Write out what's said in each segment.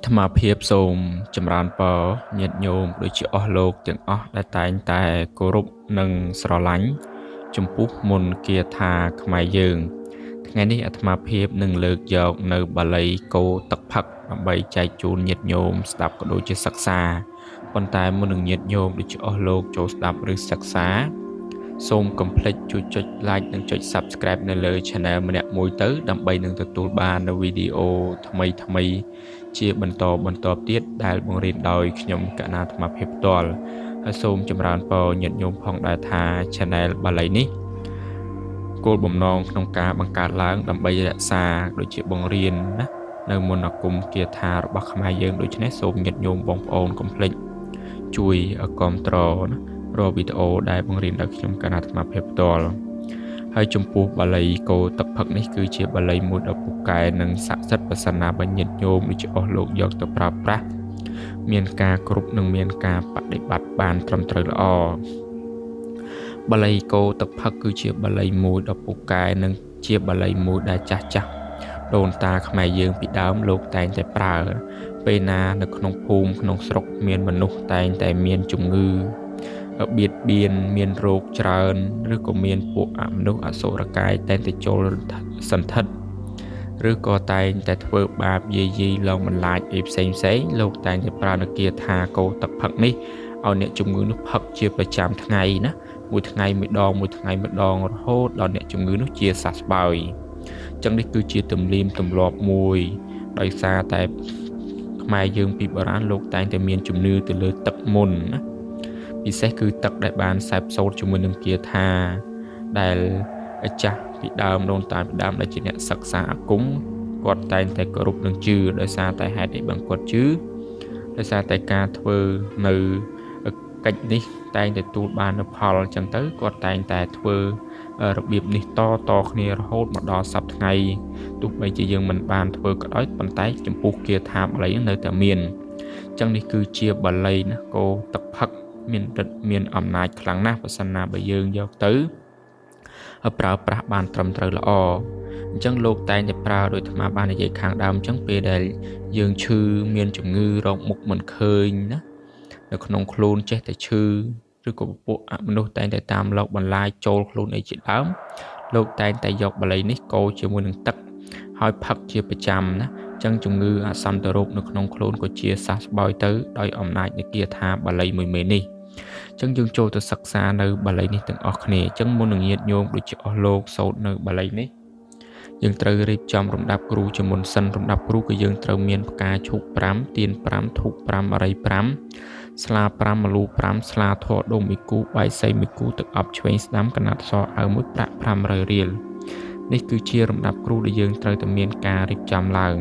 ថ្មភាពសូមចម្រើនពរញាតិញោមដូចជាអស់លោកទាំងអស់ដែលតែងតែគោរពនិងស្រឡាញ់ចំពោះមន្តគាថាខ្មែរយើងថ្ងៃនេះអាត្មាភាពនឹងលើកយកនៅបាលីគោទឹកផឹកដើម្បីចែកជូនញាតិញោមស្ដាប់ក៏ដូចជាសិក្សាប៉ុន្តែមុននឹងញាតិញោមដូចជាអស់លោកចូលស្ដាប់ឬសិក្សាសូមកុំភ្លេចជួយចុច like និងចុច subscribe នៅលើ channel ម្នាក់មួយទៅដើម្បីនឹងទទួលបាននូវវីដេអូថ្មីជាបន្តទៀតដែលបង្រៀនដោយខ្ញុំកណាអាត្មាភាពផ្ទាល់ហើយសូមចម្រើនពរញាតិញោមផងដែរថា channel បាលីនេះគោលបំណងក្នុងការបង្កើតឡើងដើម្បីរក្សាដូចជាបង្រៀនណានៅមន្តអាគមគាថារបស់ខ្មែរយើងដូច្នេះសូមញាតិញោមបងប្អូនកុំភ្លេចជួយគាំទ្រណារកវីដេអូដែលបង្រៀនដោយខ្ញុំកណាអាត្មាភាពផ្ទាល់ហើយចំពោះបាលីគោទឹកផឹកនេះគឺជាបាលីមួយដ៏ពូកែនិងស័ក្តិសិទ្ធិប្រសិនណាបើញាតិញោមដូចជាអស់លោកយកទៅប្រើប្រាស់មានការគ្រប់និងមានការបដិបត្តិបានត្រឹមត្រូវល្អបាលីគោទឹកផឹកគឺជាបាលីមួយដ៏ពូកែនិងជាបាលីមួយដែលចាស់ដូនតាខ្មែរយើងពីដើមលោកតែងតែប្រើពេលណានៅក្នុងភូមិក្នុងស្រុកមានមនុស្សតែងតែមានជំងឺបៀតបៀនមានរោគច្រើនឬក៏មានពួកអមនុស្សអសុរកាយតែងតែចូលសន្ធិដ្ឋឬក៏តែងតែធ្វើបាបយាយីឡងបន្លាចអីផ្សេងលោកតែងតែប្រើនគាថាគោទឹកផឹកនេះឲ្យអ្នកជំងឺនោះផឹកជាប្រចាំថ្ងៃណាមួយថ្ងៃម្ដងរហូតដល់អ្នកជំងឺនោះជាសះស្បើយអញ្ចឹងនេះគឺជាទំនៀមទម្លាប់មួយដោយសារតែខ្មែរយើងពីបុរាណលោកតែងតែមានជំនឿទៅលើទឹកមុនណាពិសេសគឺទឹកដែលបានសែបសូត្រជាមួយនឹងគាថាដែលចាស់ពីដើមដូនតាពីដើមដែលជាអ្នកសិក្សាអាគមគាត់តែងតែគោរពនឹងជឿដោយសារតែហេតុអីបានគាត់ជឿដោយសារតែការធ្វើនៅកិច្ចនេះតែងតែទទួលបាននូវផលអញ្ចឹងទៅគាត់តែងតែធ្វើរបៀបនេះតគ្នារហូតមកដល់សប្តាហ៍ថ្ងៃទោះបីជាយើងមិនបានធ្វើក៏ដោយប៉ុន្តែចំពោះគាថាបាលីនៅតែមានអញ្ចឹងនេះគឺជាបាលីណាគោទឹកផឹកមានរិទ្ធមានអំណាចខ្លាំងណាស់បើសិនណាបើយើងយកទៅប្រើប្រាស់បានត្រឹមត្រូវល្អអញ្ចឹងលោកតែងតែប្រើដោយអាត្មាបាននិយាយខាងដើមអញ្ចឹងពេលដែលយើងឈឺមានជំងឺរកមុខមិនឃើញណានៅក្នុងខ្លួនចេះតែឈឺឬក៏ពួកអមនុស្សតែងតែតាមលោកបន្លាយចូលខ្លួនអីជាដើមលោកតែងតែយកបាលីនេះកូរជាមួយនឹងទឹកហើយផឹកជាប្រចាំណាអញ្ចឹងជំងឺអសន្នរោគនៅក្នុងខ្លួនក៏ជាសះស្បើយទៅដោយអំណាចនៃគាថាបាលីមួយមេនេះអញ្ចឹងយើងចូលទៅសិក្សានៅបាលីនេះទាំងអស់គ្នាអញ្ចឹងមុននឹងញាតិញោមដូចជាអស់លោកសូត្រនៅបាលីនេះយើងត្រូវរៀបចំរំដាប់គ្រូជាមុនសិនរំដាប់គ្រូគឺយើងត្រូវមានផ្កាឈូក5ទៀន5ធូប5អរិយ5ស្លា5ម្លូ5ស្លាធរដុំ1គូបាយសី1គូទឹកអប់ឆ្វេងស្ដាំកណាត់សអើមួយប្រាក់500រៀលនេះគឺជារំដាប់គ្រូដែលយើងត្រូវតែមានការរៀបចំឡើង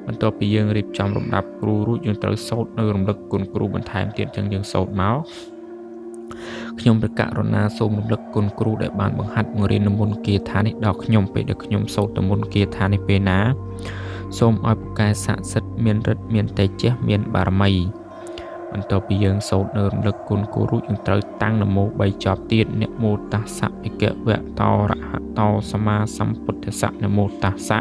បន្ទាប់ពីយើងរៀបចំរំដាប់គ្រូរួចយើងត្រូវសូត្រនៅរំលឹកគុណគ្រូបន្ថែមទៀតអញ្ចឹងយើងសូត្រមកខ្ញុំព្រះករុណាសូមរំលឹកគុណគ្រូដែលបានបង្ហាត់បង្រៀនមន្តគាថានេះដល់ខ្ញុំពេលដែលខ្ញុំសូត្រមន្តគាថានេះពេលណាសូមឲ្យពូកែស័ក្តិសិទ្ធិមានឫទ្ធិមានតេជះមានបារមីបន្ទាប់ពីយើងសូត្រនៅរំលឹកគុណគ្រូរួចយើងត្រូវតាំងនមោ3ចប់ទៀតនមោតស្សៈភិក្ខវៈតោរហតោសម្មាសម្ពុទ្ធស្សៈនមោតស្សៈ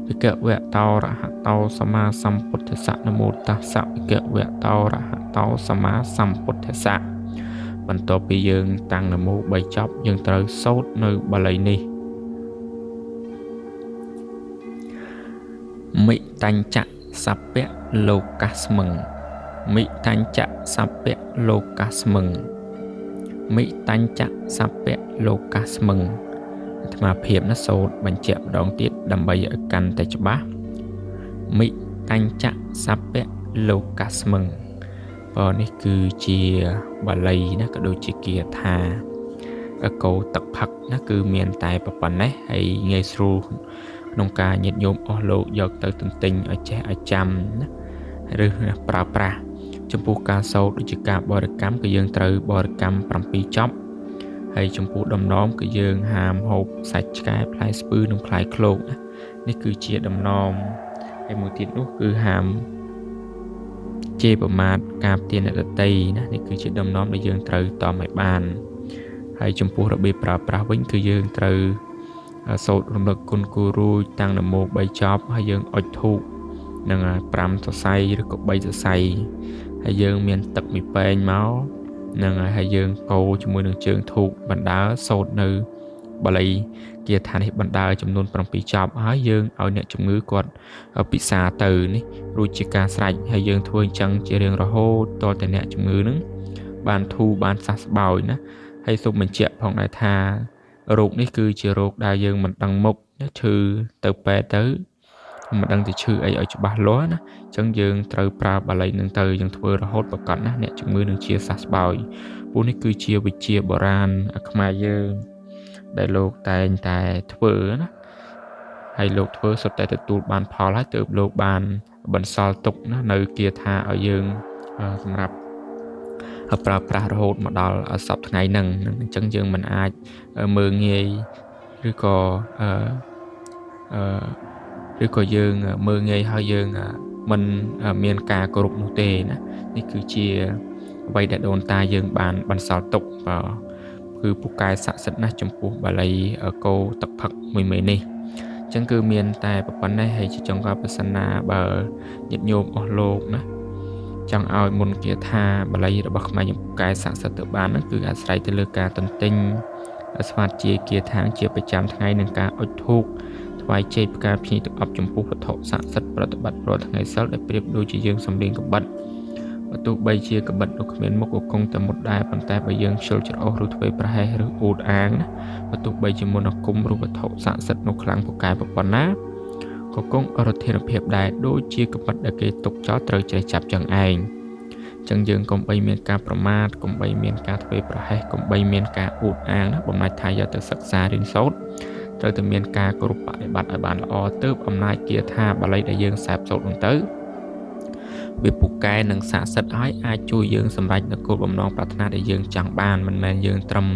ភិក្ខវៈតោរហតោសម្មាសម្ពុទ្ធស្សៈនមោតស្សៈភិក្ខវៈតោរហតោសម្មាសម្ពុទ្ធស្សៈបន្ទាប់ពីយើងតាំងនមោ3ចប់យើងត្រូវសូត្រនៅបាលីនេះមិតញ្ចៈសព្ពៈលោកស្មឹងមិតញ្ចៈសព្ពៈលោកស្មឹងមិតញ្ចៈសព្ពៈលោកស្មឹងអាត្មាភាពណាសូត្របញ្ជាក់ម្ដងទៀតដើម្បីឲ្យកាន់តែច្បាស់មិតញ្ចៈសព្ពៈលោកស្មឹងនេះគឺជាបាលីណាក៏ដូចជាគាថាគោទឹកផឹកណាគឺមានតែប៉ុណ្ណេះហើយងាយស្រួលក្នុងការញាតិញោមអស់លោកយកទៅទន្ទិញឲ្យចេះឲ្យចាំណាឬប្រើប្រាស់ចំពោះការសូត្រដូចជាការបរិកម្មគឺយើងត្រូវបរិកម្ម7ចប់ហើយចំពោះដំណំគឺយើងហាមហូបសាច់ឆ្កែផ្លែស្ពឺនិងផ្លែឃ្លោកណានេះគឺជាដំណំហើយមួយទៀតនោះគឺហាមជេរប្រមាថការទានអ្នកដទៃណានេះគឺជាដំណំដែលយើងត្រូវតមឲ្យបានហើយចំពោះរបៀបប្រើប្រាស់វិញគឺយើងត្រូវសូត្ររំលឹកគុណគូរួចតាំងនមោ3ចប់ហើយយើងអុជធូប នឹង5សរសៃឬក៏3សរសៃហើយយើងមានទឹកមីពែងមកនឹងហើយយើងកូរជាមួយនឹងជើងធូបបណ្ដើសូត្រនៅបាលីគាថានេះបណ្ដើចំនួន7ចប់ហើយយើងឲ្យអ្នកជំងឺគាត់ពិសាទៅនេះរួចជាការស្រេចហើយយើងធ្វើអញ្ចឹងជារៀងរហូតតតែអ្នកជំងឺនឹងបានធូរបានសះស្បើយណាហើយសូមបញ្ជាក់ផងដែរថារោគនេះគឺជារោគដែលយើងមិនដឹងមុខឈឺទៅពេទ្យទៅមិនដឹងទៅឈឺអីឲ្យច្បាស់លាស់ណាអញ្ចឹងយើងត្រូវប្រើបាលីនឹងទៅយើងធ្វើរហូតប្រកបណាអ្នកជំងឺនឹងជាសះស្បើយពួកនេះគឺជាវិជ្ជាបុរាណខ្មែរយើងដែលលោកតែងតែធ្វើណាហើយលោកធ្វើសុទ្ធតែទទួលបានផលហើយទើបលោកបានបន្សល់ទុកណានៅគាថាឲ្យយើងសម្រាប់ប្រើប្រាស់រហូតមកដល់សប្តាហ៍ថ្ងៃហ្នឹងអញ្ចឹងយើងមិនអាចមើលងាយឬក៏យើងមើលងាយហើយយើងមិនមានការគោរពនោះទេណានេះគឺជាអ្វីដែលដូនតាយើងបានបន្សល់ទុកគឺពូកែស័ក្តិសិទ្ធិណាស់ចំពោះបាលីគោទឹកផឹកមួយមេនេះអញ្ចឹងគឺមានតែប៉ុណ្ណេះហើយជាចុងក្រោយប្រសិនណាបើញាតិញោមអស់លោកណាចង់ឲ្យមុនគាថាបាលីរបស់ខ្មែរយើងពូកែស័ក្តិសិទ្ធិទៅបានហ្នឹងគឺអាស្រ័យទៅលើការទន្ទិញស្វាតជាគាថាជាប្រចាំថ្ងៃនឹងការអុជធូបថ្វាយចេកផ្កាភ្ញីទឹកអប់ចំពោះវត្ថុស័ក្តិសិទ្ធិប្រតិបត្តិរាល់ថ្ងៃសិលដែលប្រៀបដូចជាយើងសំលៀងកបិតបើទោះបីជាកបិតនោះគ្មានមុខក៏គង់តែមុតដែរប៉ុន្តែបើយើងខ្ជិលច្រអូសឬធ្វើប្រហែសឬអួតអាងណាបើទោះបីជាមុនអាគមរូបវត្ថុស័ក្តិសិទ្ធិនោះខ្លាំងពូកែប៉ុណ្ណាក៏គង់អរធានភាពដែរដូចជាកបិតដែលគេទុកចោលត្រូវចេះចាប់ចឹងឯងចឹងយើងកុំបីមានការប្រមាថកុំបីមានការធ្វើប្រហែសកុំបីមានការអួតអាងណាបំណាច់ថាយកទៅសិក្សារៀនសូត្រត្រូវតែមានការគោរពបប្រតិបត្តិឲ្យបានល្អទើបអំណាចគាថាបាលីដែលយើងសែបសូត្រនោះទៅវាពូកែនឹងស័ក្តិសិទ្ធិឲ្យអាចជួយយើងសម្រេចនូវគោលបំណងប្រាថ្នាដែលយើងចង់បានមិនមែនយើងត្រឹម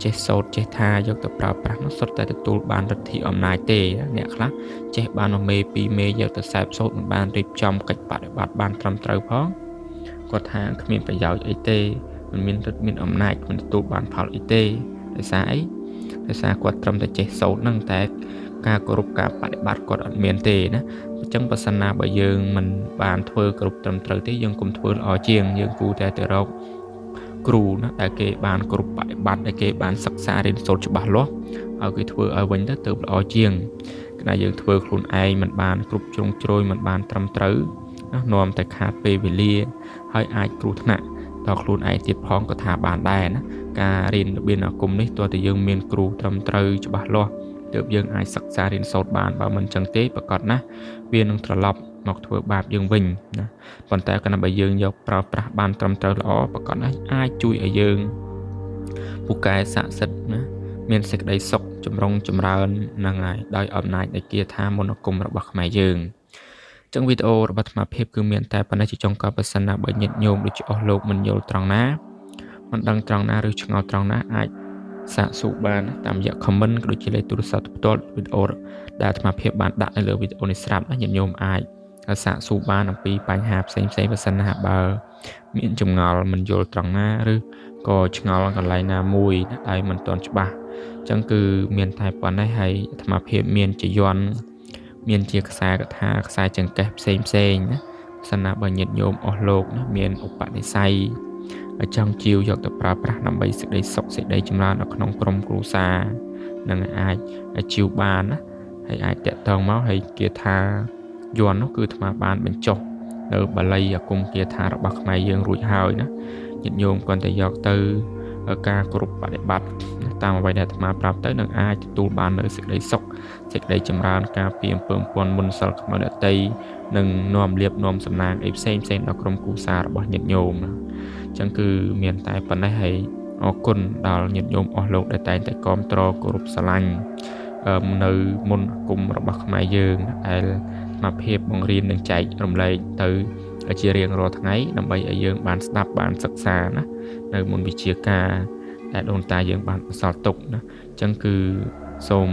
ចេះសូត្រចេះថាយកទៅប្រើប្រាស់នោះសុទ្ធតែទទួលបានលទ្ធិអំណាចទេអ្នកខ្លះចេះបាន1មេ2មេយកទៅសែបសូត្រមិនបានរៀបចំកិច្ចបដិបត្តិបានត្រឹមត្រូវផងគាត់ថាគ្មានប្រយោជន៍អីទេមិនមានរិទ្ធមានអំណាចមិនទទួលបានផលអីទេដោយសារអីដោយសារគាត់ត្រឹមតែចេះសូត្រហ្នឹងតែការគោរពការបដិបត្តិគាត់អត់មានទេណាអញ្ចឹងបើសិនណាបើយើងមិនបានធ្វើគ្រប់ត្រឹមត្រូវទេយើងកុំធ្វើល្អជាងយើងគួរតែទៅរកគ្រូណាដែលគេបានគ្រប់បដិបត្តិដែលគេបានសិក្សារៀនសូត្រច្បាស់លាស់ឲ្យគេធ្វើឲ្យវិញទៅល្អជាងគណៈយើងធ្វើខ្លួនឯងមិនបានគ្រប់ជ្រុងជ្រោយមិនបានត្រឹមត្រូវនាំតែខាតពេលវេលាហើយអាចគ្រោះថ្នាក់ដល់ខ្លួនឯងទៀតផងក៏ថាបានដែរណាការរៀនរបៀបអាគមនេះទោះតែយើងមានគ្រូត្រឹមត្រូវច្បាស់លាស់ទើបយើងអាចសិក្សារៀនសូត្របានបើមិនចឹងទេប្រកាសណាវានឹងត្រឡប់មកធ្វើបាបយើងវិញណាប៉ុន្តែគណៈបើយើងយកប្រើប្រាស់បានត្រឹមត្រូវល្អប្រកាសណាអាចជួយឲ្យយើងពូកែស័ក្តិសិទ្ធិណាមានសេចក្តីសុខចម្រុងចម្រើនហ្នឹងហើយដោយអំណាចនៃគាថាមន្តអាគមរបស់ខ្មែរយើងចឹងវីដេអូរបស់អាត្មាភាពគឺមានតែប៉ុណ្ណេះជាចុងក្រោយបើសិនណាបើញាតិញោមដូចជាអស់លោកមិនយល់ត្រង់ណាមិនដឹងត្រង់ណាឬឆ្ងល់ត្រង់ណាអាចសាកសួរបានតាមរយៈ comment ក៏ដូចជាលេខទូរស័ព្ទផ្ទាល់វីដេអូដែលអាត្មាភាពបានដាក់នៅលើវីដេអូនេះស្រាប់ណាញាតិញោមអាចសាកសួរបានអំពីបញ្ហាផ្សេងៗបើសិនណាបើមានចម្ងល់មិនយល់ត្រង់ណាឬក៏ឆ្ងល់កន្លែងណាមួយដែលមិនទាន់ច្បាស់អញ្ចឹងគឺមានតែប៉ុណ្ណេះហើយអាត្មាភាពមានជាយន្តមានជាខ្សែកថាខ្សែចង្កេះផ្សេងណាសិនណាបើញាតិញោមអស់លោកណាមានឧបនិស្ស័យចង់ជាវយកទៅប្រើប្រាស់ដើម្បីសេចក្តីសុខសេចក្តីចម្រើននៅក្នុងក្រុមគ្រួសារនឹងអាចជាវបានណាហើយអាចតាក់ទងមកហើយគាថាយន្តនោះគឺអាត្មាបានបញ្ចុះនៅបាលីអាគមគាថារបស់ខ្មែរយើងរួចហើយណាញាតិញោមគាត់តែយកទៅការគ្រប់បដិបត្តិតាមអ្វីដែលអាត្មាប្រាប់ទៅនឹងអាចទទួលបាននៅសេចក្តីសុខសេចក្តីចម្រើនការពារអំពើពន់មុនសិលខ្មៅដតីនិងនាំលៀបនាំសំណាងអីផ្សេងដល់ក្រុមគ្រួសាររបស់ញាតិញោមណាអញ្ចឹងគឺមានតែប៉ុណ្ណេះហើយអរគុណដល់ញាតិញោមអស់លោកដែលតែងតែគាំទ្រគោរពស្រឡាញ់នៅមុនអាគមរបស់ខ្មែរយើងដែលអាត្មាភាពបង្រៀននិងចែករំលែកទៅជារៀងរាល់ថ្ងៃដើម្បីឲ្យយើងបានស្ដាប់បានសិក្សាណានៅមុនវិជ្ជាការដែលដូនតាយើងបានបន្សល់ទុកណាអញ្ចឹងគឺសូម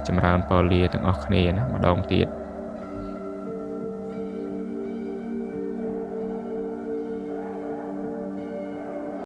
ចម្រើនពរលាទាំងអស់គ្នាណាម្ដងទៀត